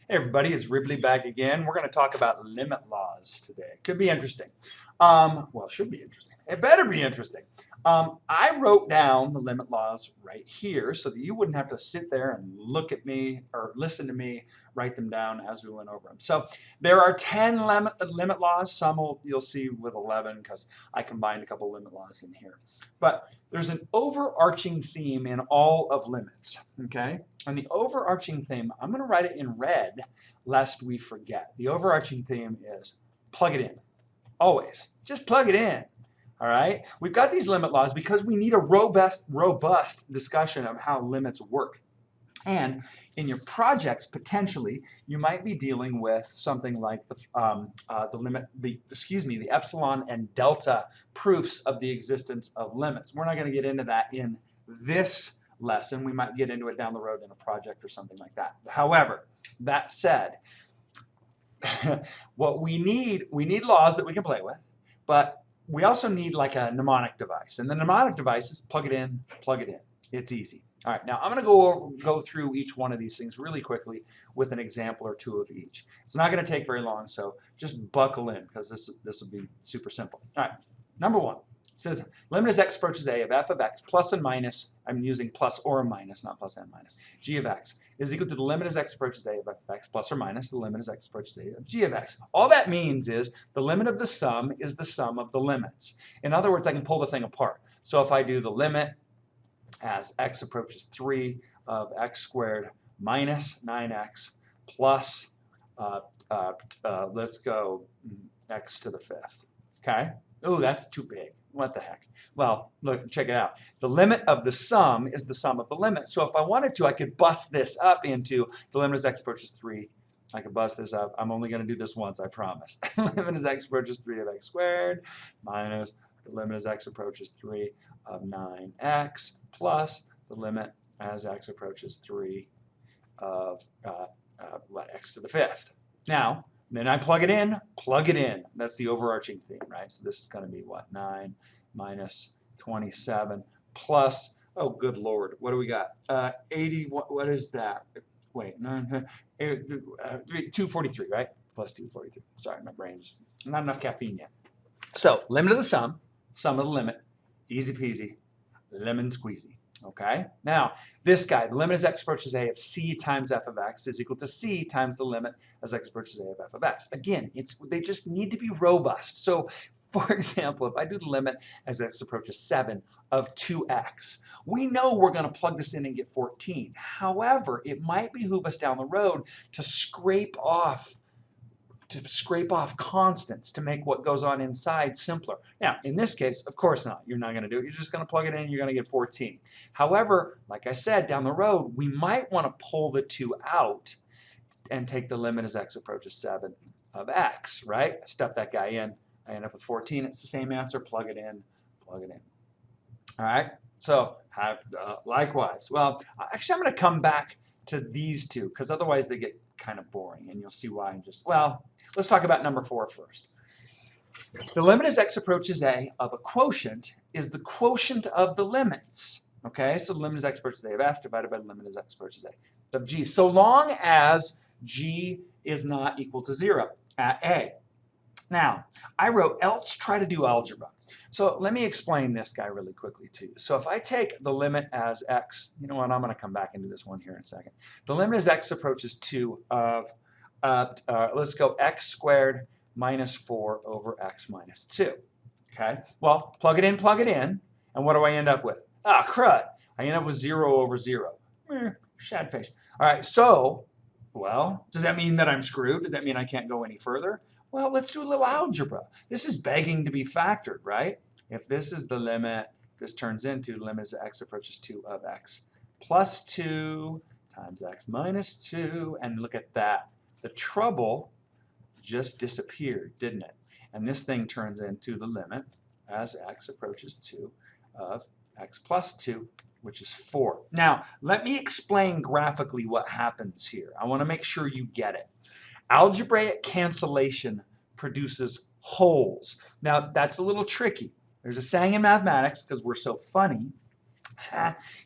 Hey everybody, it's Ribley back again. We're going to talk about limit laws today. Could be interesting. Well, it should be interesting. It better be interesting. I wrote down the limit laws right here so that you wouldn't have to sit there and look at me or listen to me write them down as we went over them. So there are 10 limit laws. Some you'll see with 11 because I combined a couple limit laws in here. But there's an overarching theme in all of limits, okay? And the overarching theme, I'm going to write it in red lest we forget. The overarching theme is plug it in. Always. Just plug it in. All right? We've got these limit laws because we need a robust discussion of how limits work. And in your projects, potentially, you might be dealing with something like the epsilon and delta proofs of the existence of limits. We're not going to get into that in this lesson. We might get into it down the road in a project or something like that. However, that said, what we need laws that we can play with, but we also need like a mnemonic device. And the mnemonic device is plug it in, plug it in. It's easy. All right, now I'm going to go through each one of these things really quickly with an example or two of each. It's not going to take very long, so just buckle in because this will be super simple. All right, number one. It says limit as x approaches a of f of x plus and minus, I'm using plus or minus, not plus and minus, g of x is equal to the limit as x approaches a of f of x plus or minus the limit as x approaches a of g of x. All that means is the limit of the sum is the sum of the limits. In other words, I can pull the thing apart. So if I do the limit as x approaches 3 of x squared minus 9x plus, let's go x to the 5th, okay? Oh, that's too big. What the heck? Well, look, check it out. The limit of the sum is the sum of the limit. So if I wanted to, I could bust this up into the limit as x approaches 3. I could bust this up. I'm only going to do this once, I promise. Limit as x approaches 3 of x squared minus the limit as x approaches 3 of 9x plus the limit as x approaches 3 of x to the 5th. Now, then I plug it in, That's the overarching theme, right? So this is going to be what? 9 minus 27 plus, oh, good Lord, what do we got? 80, what is that? Wait, 243, right? Plus 243. Sorry, my brain's not enough caffeine yet. So limit of the sum of the limit, easy peasy, lemon squeezy. Okay, now this guy, the limit as x approaches a of c times f of x is equal to c times the limit as x approaches a of f of x. Again, they just need to be robust. So, for example, if I do the limit as x approaches 7 of 2x, we know we're going to plug this in and get 14. However, it might behoove us down the road to scrape off constants to make what goes on inside simpler. Now, in this case, of course not. You're not going to do it. You're just going to plug it in. You're going to get 14. However, like I said, down the road, we might want to pull the 2 out and take the limit as x approaches 7 of x, right? Stuff that guy in. I end up with 14. It's the same answer. Plug it in. All right? So, likewise. Well, actually, I'm going to come back to these two because otherwise they get kind of boring, and you'll see why in just, well, let's talk about number 4 first. The limit as x approaches a of a quotient is the quotient of the limits. Okay, so the limit as x approaches a of f divided by the limit as x approaches a of g, so long as g is not equal to 0 at a. Now, I wrote else try to do algebra. So let me explain this guy really quickly to you. So if I take the limit as x, you know what, I'm going to come back into this one here in a second. The limit as x approaches 2 of, let's go x squared minus 4 over x minus 2. Okay, well, plug it in, and what do I end up with? Ah, crud. I end up with 0 over 0. Shad face. All right, so, well, does that mean that I'm screwed? Does that mean I can't go any further? Well, let's do a little algebra. This is begging to be factored, right? If this is the limit, this turns into the limit as x approaches 2 of x plus 2 times x minus 2. And look at that. The trouble just disappeared, didn't it? And this thing turns into the limit as x approaches 2 of x plus 2, which is 4. Now, let me explain graphically what happens here. I want to make sure you get it. Algebraic cancellation produces wholes. Now, that's a little tricky. There's a saying in mathematics, because we're so funny,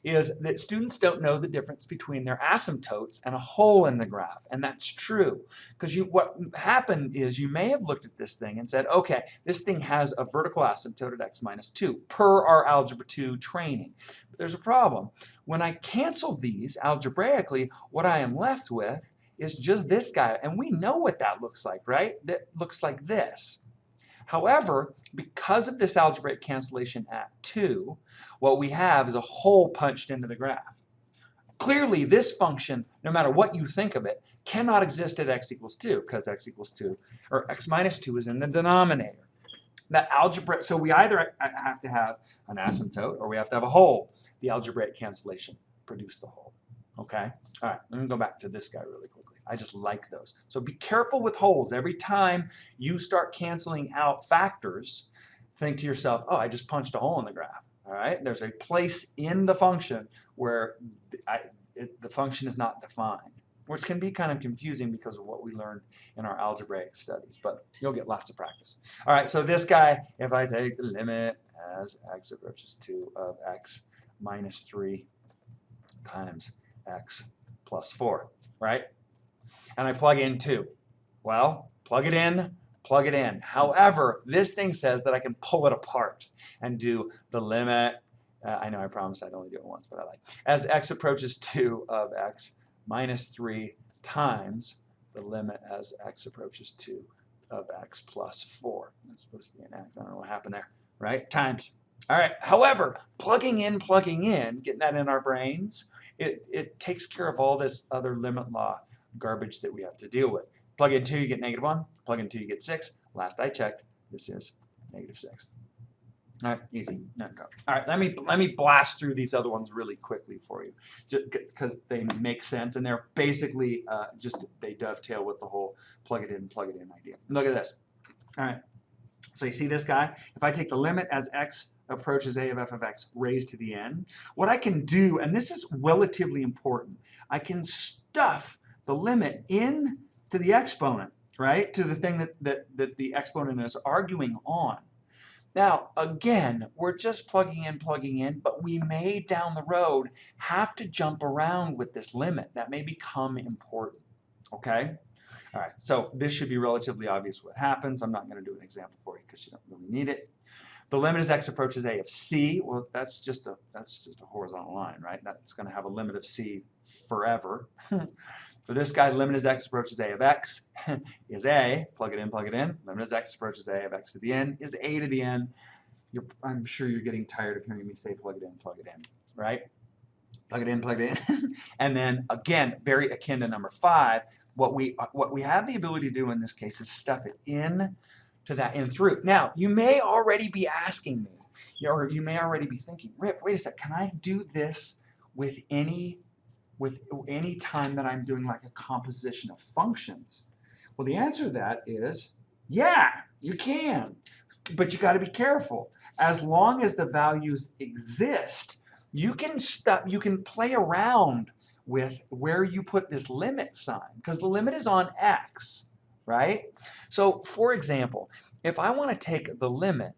is that students don't know the difference between their asymptotes and a hole in the graph. And that's true. Because what happened is you may have looked at this thing and said, okay, this thing has a vertical asymptote at x minus 2 per our Algebra 2 training. But there's a problem. When I cancel these algebraically, what I am left with is just this guy. And we know what that looks like, right? That looks like this. However, because of this algebraic cancellation at 2, what we have is a hole punched into the graph. Clearly, this function, no matter what you think of it, cannot exist at x equals 2 because x equals 2, or x minus 2 is in the denominator. That algebra, so we either have to have an asymptote or we have to have a hole. The algebraic cancellation produced the hole. Okay? All right, let me go back to this guy really quickly. I just like those. So be careful with holes. Every time you start canceling out factors, think to yourself, oh, I just punched a hole in the graph. All right? There's a place in the function where the function is not defined, which can be kind of confusing because of what we learned in our algebraic studies, but you'll get lots of practice. All right, so this guy, if I take the limit as x approaches 2 of x minus 3 times x plus 4, right? And I plug in 2. Well, plug it in, plug it in. However, this thing says that I can pull it apart and do the limit. I know I promised I'd only do it once, but I like. As x approaches 2 of x minus 3 times the limit as x approaches 2 of x plus 4. That's supposed to be an x. I don't know what happened there, right? Times. All right. However, plugging in, getting that in our brains, it takes care of all this other limit law garbage that we have to deal with. Plug in 2, you get -1. Plug in 2, you get 6. Last I checked, this is -6. All right, easy. No. All right, let me blast through these other ones really quickly for you, just because they make sense and they're basically they dovetail with the whole plug it in idea. Look at this. All right. So you see this guy? If I take the limit as x approaches a of f of x raised to the n, what I can do, and this is relatively important, I can stuff the limit in to the exponent, right? To the thing that the exponent is arguing on. Now, again, we're just plugging in, but we may down the road have to jump around with this limit. That may become important, okay? All right, so this should be relatively obvious what happens. I'm not going to do an example for you because you don't really need it. The limit as x approaches a of c. Well, that's just a horizontal line, right? That's going to have a limit of c forever. For this guy, the limit as x approaches a of x is a. Plug it in. Limit as x approaches a of x to the n is a to the n. I'm sure you're getting tired of hearing me say plug it in, right? Plug it in. And then again, very akin to number 5, what we have the ability to do in this case is stuff it in to that nth root. Now, you may already be asking me, or you may already be thinking, Rip, wait a sec, can I do this with any time that I'm doing like a composition of functions? Well, the answer to that is, yeah, you can. But you got to be careful. As long as the values exist, you can play around with where you put this limit sign, because the limit is on x, right? So, for example, if I want to take the limit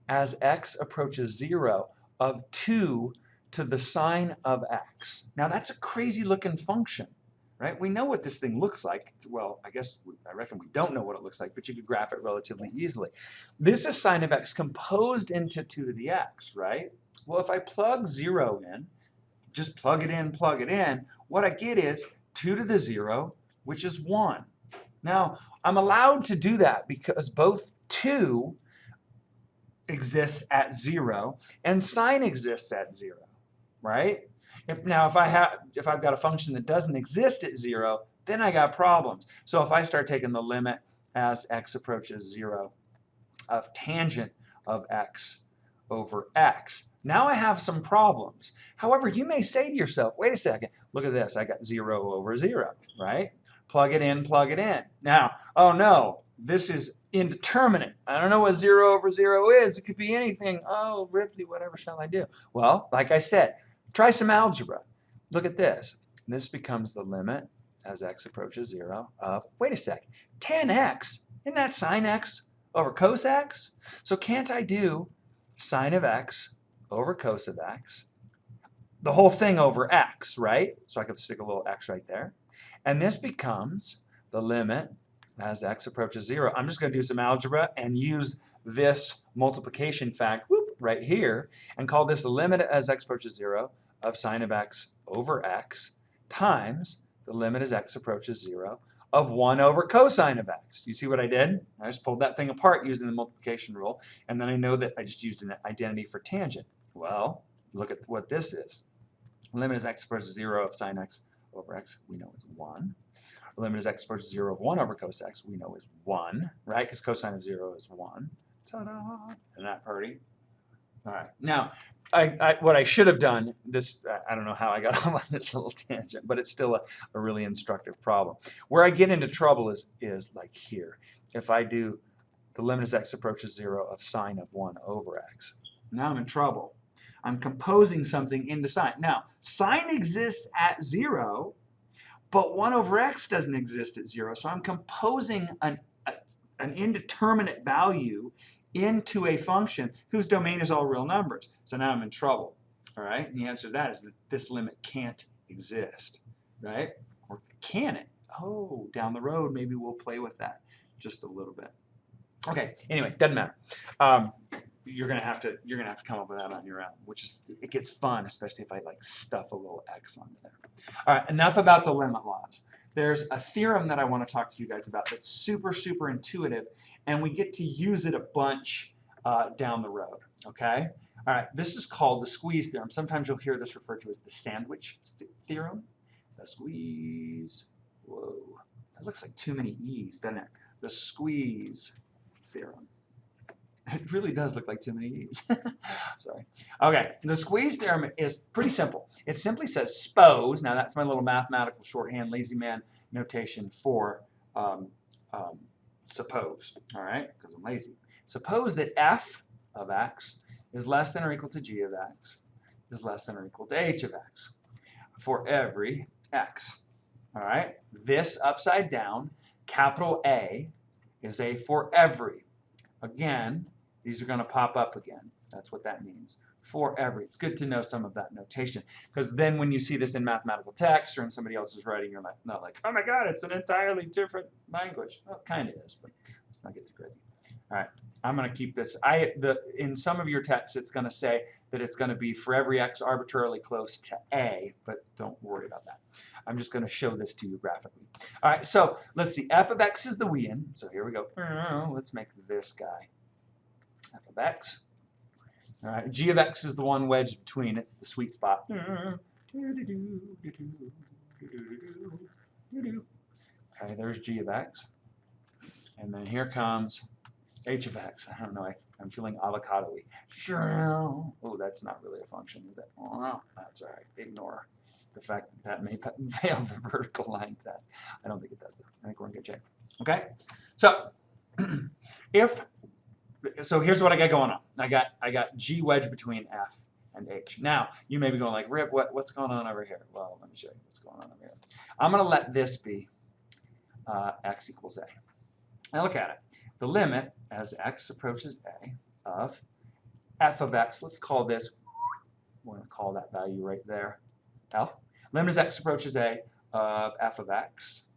as x approaches 0 of 2 to the sine of x. Now, that's a crazy looking function, right? We know what this thing looks like. Well, I reckon we don't know what it looks like, but you could graph it relatively easily. This is sine of x composed into 2 to the x, right? Well, if I plug 0 in, just plug it in, what I get is 2 to the 0, which is 1. Now, I'm allowed to do that because both 2 exists at 0 and sine exists at 0, right? If I've got a function that doesn't exist at 0, then I got problems. So if I start taking the limit as x approaches 0 of tangent of x over x, now I have some problems. However, you may say to yourself, wait a second, look at this, I got 0 over 0, right? Plug it in. Now, oh no, this is indeterminate. I don't know what 0 over 0 is. It could be anything. Oh, Ripley, whatever shall I do? Well, like I said, try some algebra. Look at this. This becomes the limit as x approaches 0 of, wait a sec, tan x. Isn't that sine x over cos x? So can't I do sine of x over cos of x the whole thing over x, right? So I could stick a little x right there. And this becomes the limit as x approaches 0. I'm just going to do some algebra and use this multiplication fact right here and call this the limit as x approaches 0 of sine of x over x times the limit as x approaches 0 of 1 over cosine of x. You see what I did? I just pulled that thing apart using the multiplication rule, and then I know that I just used an identity for tangent. Well, look at what this is. Limit as x approaches 0 of sine x over x, we know is 1. Limit as x approaches 0 of 1 over cos x, we know is 1, right? Because cosine of 0 is 1. Ta-da! Isn't that pretty? All right. Now, what I should have done, this, I don't know how I got off on this little tangent, but it's still a really instructive problem. Where I get into trouble is like here. If I do the limit as x approaches 0 of sine of 1 over x, now I'm in trouble. I'm composing something into sine. Now, sine exists at 0, but 1 over x doesn't exist at 0, so I'm composing an indeterminate value into a function whose domain is all real numbers. So now I'm in trouble, all right? And the answer to that is that this limit can't exist, right? Or can it? Oh, down the road, maybe we'll play with that just a little bit. Okay, anyway, doesn't matter. You're gonna have to come up with that on your own, which is, it gets fun, especially if I like stuff a little x onto there. All right, enough about the limit laws. There's a theorem that I want to talk to you guys about that's super, super intuitive, and we get to use it a bunch down the road, okay? All right, this is called the squeeze theorem. Sometimes you'll hear this referred to as the sandwich theorem. The squeeze, whoa, that looks like too many E's, doesn't it? The squeeze theorem. It really does look like too many E's. Sorry. Okay, the squeeze theorem is pretty simple. It simply says suppose, now that's my little mathematical shorthand lazy man notation for suppose, all right, because I'm lazy. Suppose that f of x is less than or equal to g of x is less than or equal to h of x for every x, all right? This upside down, capital A, is a for every. Again, these are going to pop up again. That's what that means. For every. It's good to know some of that notation, because then when you see this in mathematical text or in somebody else's writing, you're not like, oh my God, it's an entirely different language. Well, it kind of is, but let's not get too crazy. All right, I'm going to keep this. In some of your texts, it's going to say that it's going to be for every x arbitrarily close to A, but don't worry about that. I'm just going to show this to you graphically. All right, so let's see. F of x is the wein. So here we go. Let's make this guy f of x. All right, g of x is the one wedged between. It's the sweet spot. Okay, there's g of x. And then here comes h of x. I don't know, I'm feeling avocado-y. Oh, that's not really a function, is it? Oh, that's all right. Ignore the fact that may fail the vertical line test. I don't think it does, though. I think we're in good shape. Okay? So, so here's what I got going on. I got g wedged between f and h. Now, you may be going like, Rip, what's going on over here? Well, let me show you what's going on over here. I'm going to let this be x equals a. Now look at it. The limit as x approaches a of f of x, let's call this, we're going to call that value right there, L. Limit as x approaches a of f of x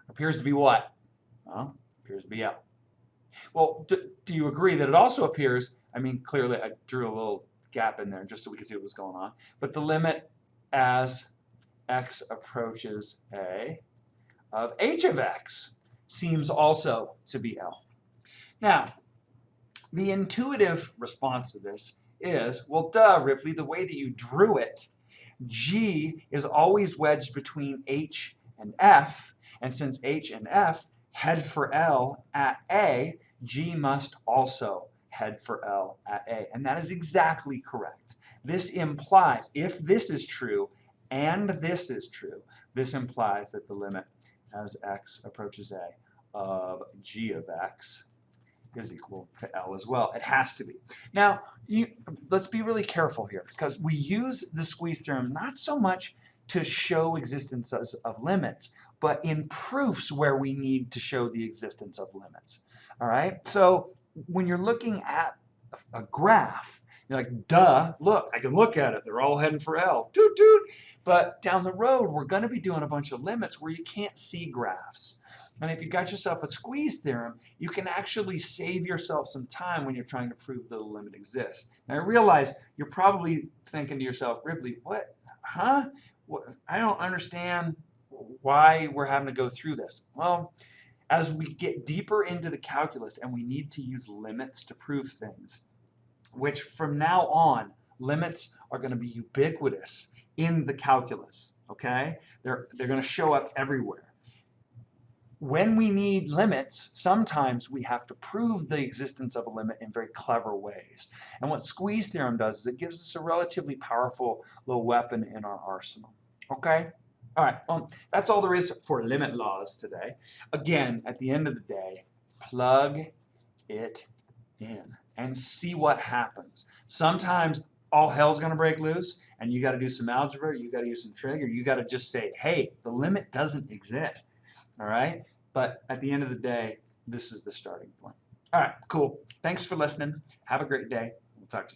appears to be what? Well, appears to be L. Well, do you agree that it also appears, I mean, clearly I drew a little gap in there just so we could see what was going on, but the limit as x approaches a of h of x seems also to be L. Now, the intuitive response to this is, well, duh, Ripley, the way that you drew it, G is always wedged between H and F, and since H and F head for L at A, G must also head for L at A, and that is exactly correct. This implies, if this is true and this is true, this implies that the limit as x approaches a of g of x is equal to L as well. It has to be. Now, let's be really careful here, because we use the squeeze theorem not so much to show existences of limits, but in proofs where we need to show the existence of limits. All right? So when you're looking at a graph, You're like, duh, look, I can look at it. They're all heading for L. Toot, toot. But down the road, we're going to be doing a bunch of limits where you can't see graphs. And if you got yourself a squeeze theorem, you can actually save yourself some time when you're trying to prove that the limit exists. Now, I realize you're probably thinking to yourself, Ripley, what? Huh? What? I don't understand why we're having to go through this. Well, as we get deeper into the calculus and we need to use limits to prove things, which from now on, limits are going to be ubiquitous in the calculus, okay? They're going to show up everywhere. When we need limits, sometimes we have to prove the existence of a limit in very clever ways. And what Squeeze Theorem does is it gives us a relatively powerful little weapon in our arsenal, okay? All right, that's all there is for limit laws today. Again, at the end of the day, plug it in and see what happens. Sometimes all hell's going to break loose, and you got to do some algebra, you got to use some trig, or you got to just say, hey, the limit doesn't exist. All right? But at the end of the day, this is the starting point. All right, cool. Thanks for listening. Have a great day. We'll talk to you soon.